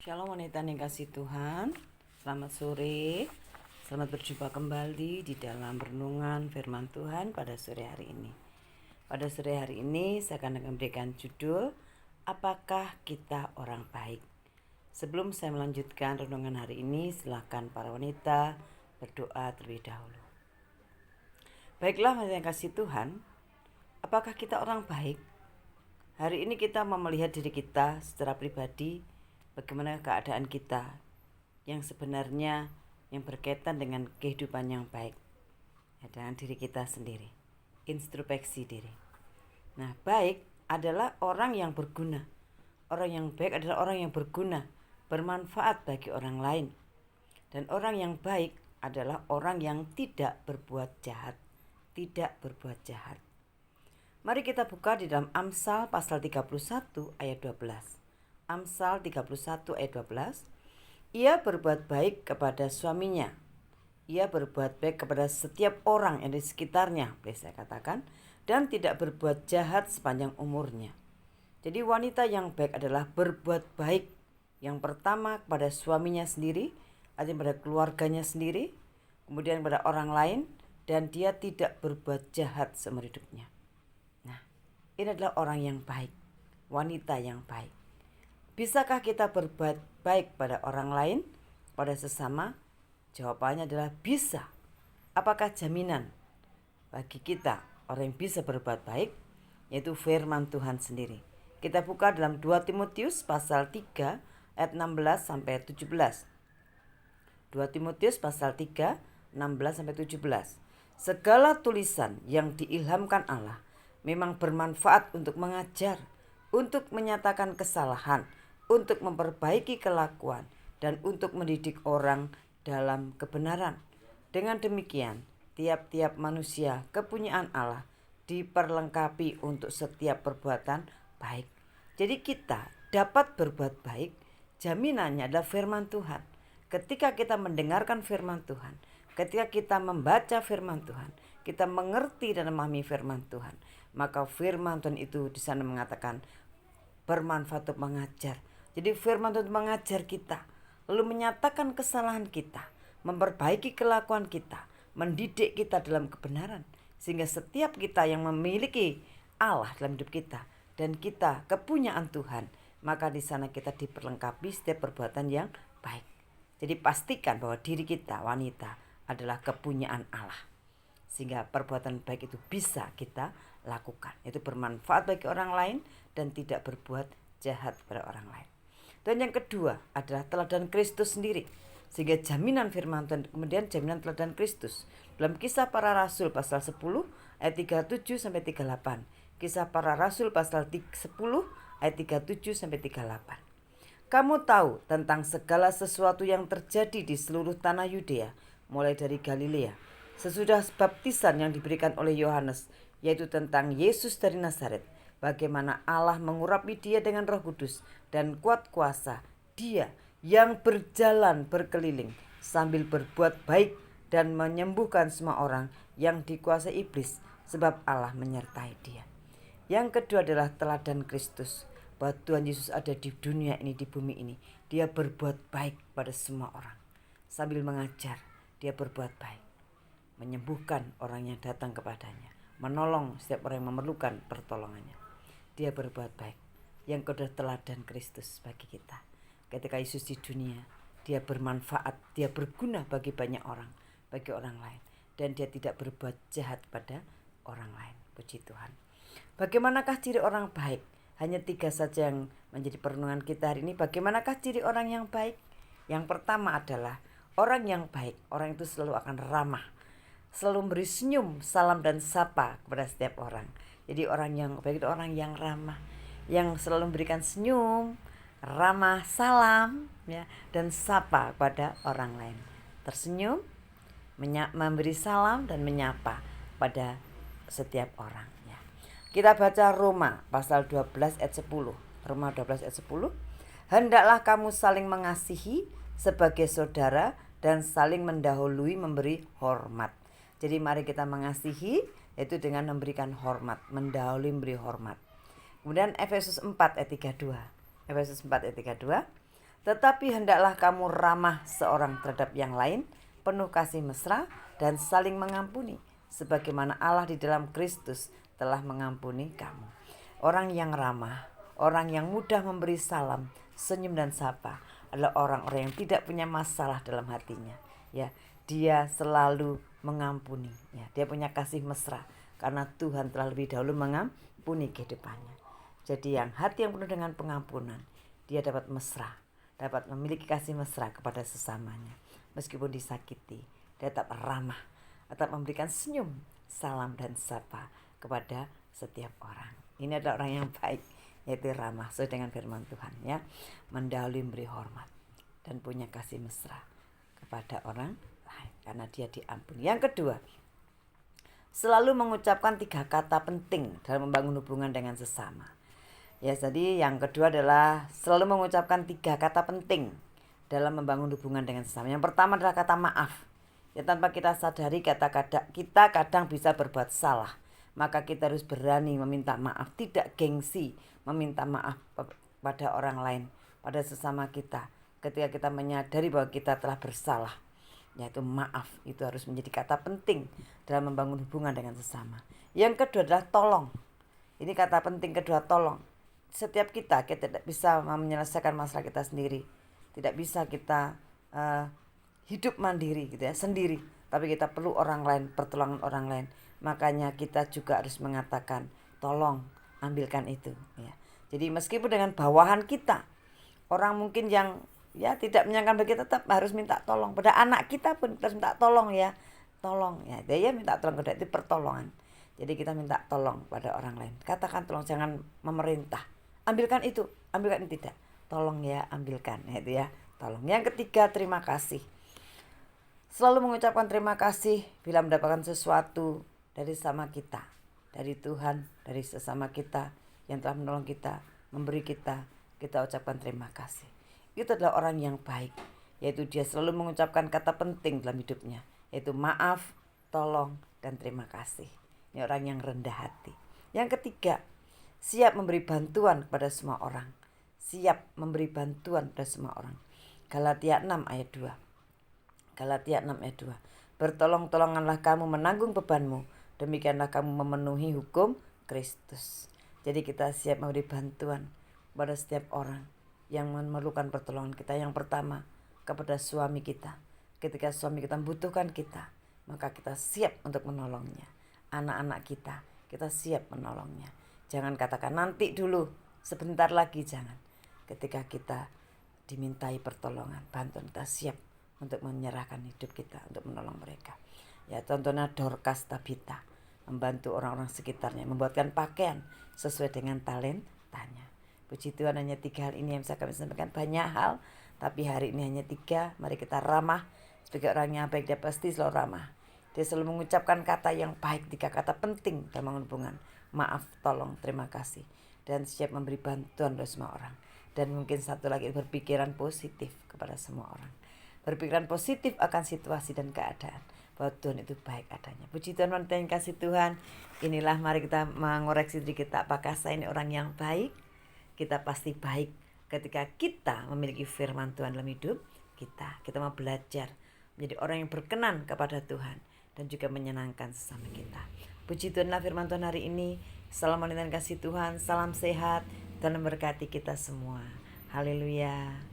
Shalom wanita yang kasih Tuhan. Selamat sore. Selamat berjumpa kembali di dalam renungan firman Tuhan pada sore hari ini. Pada sore hari ini saya akan memberikan judul Apakah kita orang baik? Sebelum saya melanjutkan renungan hari ini, silakan para wanita berdoa terlebih dahulu. Baiklah wanita yang kasih Tuhan, apakah kita orang baik? Hari ini kita mau melihat diri kita secara pribadi, bagaimana keadaan kita yang sebenarnya yang berkaitan dengan kehidupan yang baik dengan diri kita sendiri, introspeksi diri. Nah, baik adalah orang yang berguna. Orang yang baik adalah orang yang berguna, bermanfaat bagi orang lain. Dan orang yang baik adalah orang yang tidak berbuat jahat, tidak berbuat jahat. Mari kita buka di dalam Amsal pasal 31 ayat 12. Amsal 31 ayat 12. Ia berbuat baik kepada suaminya. Ia berbuat baik kepada setiap orang yang di sekitarnya, boleh saya katakan, dan tidak berbuat jahat sepanjang umurnya. Jadi wanita yang baik adalah berbuat baik. Yang pertama kepada suaminya sendiri, artinya pada keluarganya sendiri, kemudian pada orang lain, dan dia tidak berbuat jahat seumur hidupnya. Nah, ini adalah orang yang baik, wanita yang baik. Bisakah kita berbuat baik pada orang lain, pada sesama? Jawabannya adalah bisa. Apakah jaminan bagi kita orang yang bisa berbuat baik? Yaitu firman Tuhan sendiri. Kita buka dalam 2 Timotius pasal 3 ayat 16 sampai 17. 2 Timotius pasal 3 16 sampai 17. Segala tulisan yang diilhamkan Allah memang bermanfaat untuk mengajar, untuk menyatakan kesalahan, untuk memperbaiki kelakuan, dan untuk mendidik orang dalam kebenaran. Dengan demikian, tiap-tiap manusia kepunyaan Allah diperlengkapi untuk setiap perbuatan baik. Jadi kita dapat berbuat baik, jaminannya adalah firman Tuhan. Ketika kita mendengarkan firman Tuhan, ketika kita membaca firman Tuhan, kita mengerti dan memahami firman Tuhan, maka firman Tuhan itu di sana mengatakan bermanfaat untuk mengajar. Jadi firman Tuhan mengajar kita, lalu menyatakan kesalahan kita, memperbaiki kelakuan kita, mendidik kita dalam kebenaran. Sehingga setiap kita yang memiliki Allah dalam hidup kita dan kita kepunyaan Tuhan, maka di sana kita diperlengkapi setiap perbuatan yang baik. Jadi pastikan bahwa diri kita wanita adalah kepunyaan Allah. Sehingga perbuatan baik itu bisa kita lakukan. Itu bermanfaat bagi orang lain dan tidak berbuat jahat pada orang lain. Dan yang kedua adalah teladan Kristus sendiri. Sehingga jaminan firman Tuhan, kemudian jaminan teladan Kristus. Dalam Kisah Para Rasul pasal 10 ayat 37 sampai 38. Kisah Para Rasul pasal 10 ayat 37 sampai 38. Kamu tahu tentang segala sesuatu yang terjadi di seluruh tanah Yudea, mulai dari Galilea, sesudah baptisan yang diberikan oleh Yohanes, yaitu tentang Yesus dari Nazaret, bagaimana Allah mengurapi dia dengan Roh Kudus dan kuat kuasa, dia yang berjalan berkeliling sambil berbuat baik dan menyembuhkan semua orang yang dikuasai iblis, sebab Allah menyertai dia. Yang kedua adalah teladan Kristus, bahwa Tuhan Yesus ada di dunia ini, di bumi ini. Dia berbuat baik pada semua orang. Sambil mengajar, dia berbuat baik, menyembuhkan orang yang datang kepadanya, menolong setiap orang yang memerlukan pertolongannya. Dia berbuat baik. Yang kedua teladan Kristus bagi kita. Ketika Yesus di dunia, dia bermanfaat, dia berguna bagi banyak orang, bagi orang lain. Dan dia tidak berbuat jahat pada orang lain. Puji Tuhan. Bagaimanakah ciri orang baik? Hanya 3 saja yang menjadi perenungan kita hari ini. Bagaimanakah ciri orang yang baik? Yang pertama adalah orang yang baik. Orang itu selalu akan ramah, selalu memberi senyum, salam dan sapa kepada setiap orang. Jadi orang yang baik itu orang yang ramah, yang selalu memberikan senyum, ramah, salam, ya, dan sapa kepada orang lain. Tersenyum, memberi salam dan menyapa pada setiap orang. Ya. Kita baca Roma pasal 12 ayat 10. Roma 12 ayat 10. Hendaklah kamu saling mengasihi sebagai saudara dan saling mendahului memberi hormat. Jadi mari kita mengasihi, yaitu dengan memberikan hormat, mendahului memberi hormat. Kemudian Efesus 4 ayat 32. Efesus 4 ayat 32. Tetapi hendaklah kamu ramah seorang terhadap yang lain, penuh kasih mesra dan saling mengampuni, sebagaimana Allah di dalam Kristus telah mengampuni kamu. Orang yang ramah, orang yang mudah memberi salam, senyum dan sapa adalah orang-orang yang tidak punya masalah dalam hatinya. Ya, dia selalu mengampuni. Ya, dia punya kasih mesra karena Tuhan telah lebih dahulu mengampuni kehidupannya. Jadi yang hati yang penuh dengan pengampunan, dia dapat mesra, dapat memiliki kasih mesra kepada sesamanya. Meskipun disakiti, dia tetap ramah, tetap memberikan senyum, salam dan sapa kepada setiap orang. Ini adalah orang yang baik, yaitu ramah sesuai dengan firman Tuhan, ya, mendahului memberi hormat dan punya kasih mesra kepada orang lain karena dia diampuni. Yang kedua, selalu mengucapkan 3 kata penting dalam membangun hubungan dengan sesama. Ya, jadi yang kedua adalah selalu mengucapkan 3 kata penting dalam membangun hubungan dengan sesama. Yang pertama adalah kata maaf. Ya, tanpa kita sadari kita kadang bisa berbuat salah. Maka kita harus berani meminta maaf, tidak gengsi meminta maaf pada orang lain, pada sesama kita. Ketika kita menyadari bahwa kita telah bersalah, yaitu maaf, itu harus menjadi kata penting dalam membangun hubungan dengan sesama. Yang kedua adalah tolong. Ini kata penting kedua, tolong. Setiap kita tidak bisa menyelesaikan masalah kita sendiri, tidak bisa kita hidup mandiri gitu ya, sendiri, tapi kita perlu orang lain, pertolongan orang lain. Makanya kita juga harus mengatakan tolong ambilkan itu ya. Jadi meskipun dengan bawahan kita, orang mungkin yang ya tidak menyenangkan bagi kita, tetap harus minta tolong. Pada anak kita pun kita harus minta tolong ya, tolong ya, dia minta tolong, itu pertolongan. Jadi kita minta tolong pada orang lain, katakan tolong, jangan memerintah, ambilkan itu tidak, tolong ya ambilkan, itu ya, tolong. Yang ketiga, terima kasih. Selalu mengucapkan terima kasih bila mendapatkan sesuatu dari sesama kita, dari Tuhan, dari sesama kita yang telah menolong kita, memberi kita ucapkan terima kasih. Itu adalah orang yang baik, yaitu dia selalu mengucapkan kata penting dalam hidupnya, yaitu maaf, tolong, dan terima kasih. Ini orang yang rendah hati. Yang ketiga, siap memberi bantuan kepada semua orang. Siap memberi bantuan kepada semua orang. Galatia 6 ayat 2. Galatia 6 ayat 2. Bertolong-tolonganlah kamu menanggung bebanmu, demikianlah kamu memenuhi hukum Kristus. Jadi kita siap memberi bantuan kepada setiap orang yang memerlukan pertolongan kita. Yang pertama, kepada suami kita. Ketika suami kita membutuhkan kita, maka kita siap untuk menolongnya. Anak-anak kita siap menolongnya. Jangan katakan nanti dulu, sebentar lagi, jangan. Ketika kita dimintai pertolongan, bantuan, kita siap untuk menyerahkan hidup kita untuk menolong mereka. Ya, contohnya Dorcas Tabita membantu orang-orang sekitarnya, membuatkan pakaian sesuai dengan talentanya. Puji Tuhan, hanya 3 hal ini yang bisa kami sampaikan. Banyak hal, tapi hari ini hanya 3. Mari kita ramah. Sebagai orang yang baik, dia pasti selalu ramah. Dia selalu mengucapkan kata yang baik, 3 kata penting dalam hubungan. Maaf, tolong, terima kasih. Dan siap memberi bantuan kepada semua orang. Dan mungkin satu lagi, berpikiran positif kepada semua orang. Berpikiran positif akan situasi dan keadaan, bahwa Tuhan itu baik adanya. Puji Tuhan, wanita yang kasih Tuhan. Inilah mari kita mengoreksi diri kita. Apakah saya ini orang yang baik? Kita pasti baik ketika kita memiliki firman Tuhan dalam hidup kita. Kita mau belajar menjadi orang yang berkenan kepada Tuhan dan juga menyenangkan sesama kita. Puji Tuhanlah firman Tuhan hari ini. Salam wanita yang kasih Tuhan. Salam sehat dan memberkati kita semua. Haleluya.